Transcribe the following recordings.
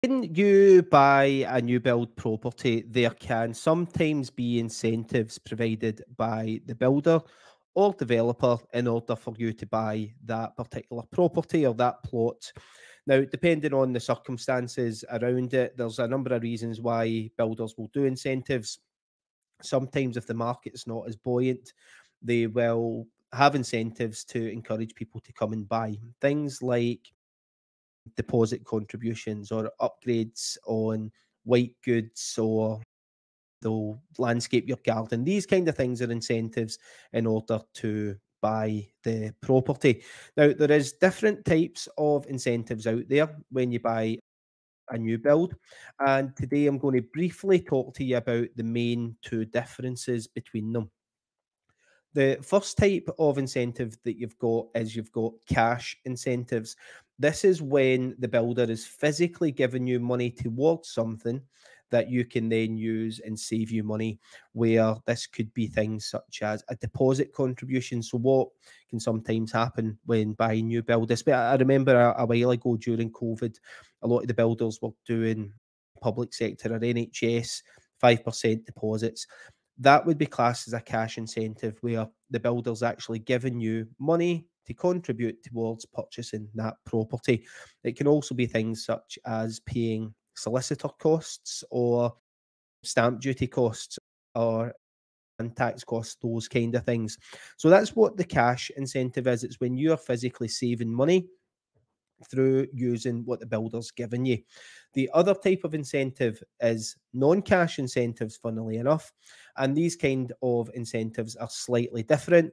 When you buy a new build property, there can sometimes be incentives provided by the builder or developer in order for you to buy that particular property or that plot. Now, depending on the circumstances around it, there's a number of reasons why builders will do incentives. Sometimes, if the market's not as buoyant, they will have incentives to encourage people to come and buy things like deposit contributions or upgrades on white goods, or they'll landscape your garden. These kind of things are incentives in order to buy the property. Now, there is different types of incentives out there when you buy a new build. And today I'm going to briefly talk to you about the main two differences between them. The first type of incentive that you've got is you've got cash incentives. This is when the builder is physically giving you money towards something that you can then use and save you money, where this could be things such as a deposit contribution. So what can sometimes happen when buying new builders? But I remember a while ago during COVID, a lot of the builders were doing public sector or NHS 5% deposits. That would be classed as a cash incentive where the builder's actually giving you money to contribute towards purchasing that property. It can also be things such as paying solicitor costs or stamp duty costs or and tax costs, those kind of things. So that's what the cash incentive is. It's when you're physically saving money through using what the builder's given you. The other type of incentive is non-cash incentives, funnily enough, and these kind of incentives are slightly different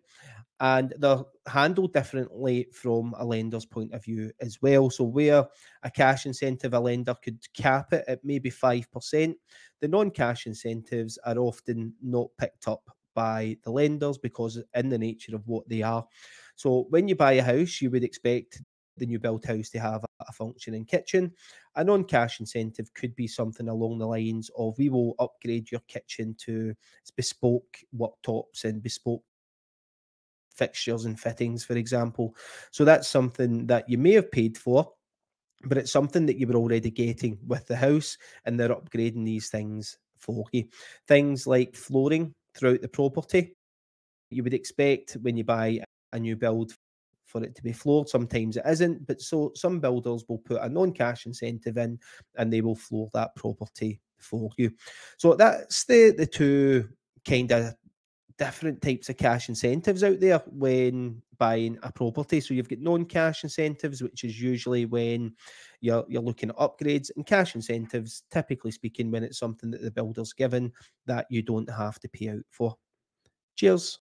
and they're handled differently from a lender's point of view as well. So where a cash incentive, a lender could cap it at maybe 5%, the non-cash incentives are often not picked up by the lenders because in the nature of what they are. So when you buy a house, you would expect the new built house to have a functioning kitchen. A non-cash incentive could be something along the lines of, we will upgrade your kitchen to bespoke worktops and bespoke fixtures and fittings, for example. So that's something that you may have paid for, but it's something that you were already getting with the house, and they're upgrading these things for you. Things like flooring throughout the property, you would expect when you buy a new build for it to be floored. Sometimes it isn't, but so some builders will put a non-cash incentive in and they will floor that property for you. So that's the two kind of different types of cash incentives out there when buying a property. So you've got non-cash incentives, which is usually when you're looking at upgrades, and cash incentives, typically speaking, when it's something that the builder's given that you don't have to pay out for. Cheers.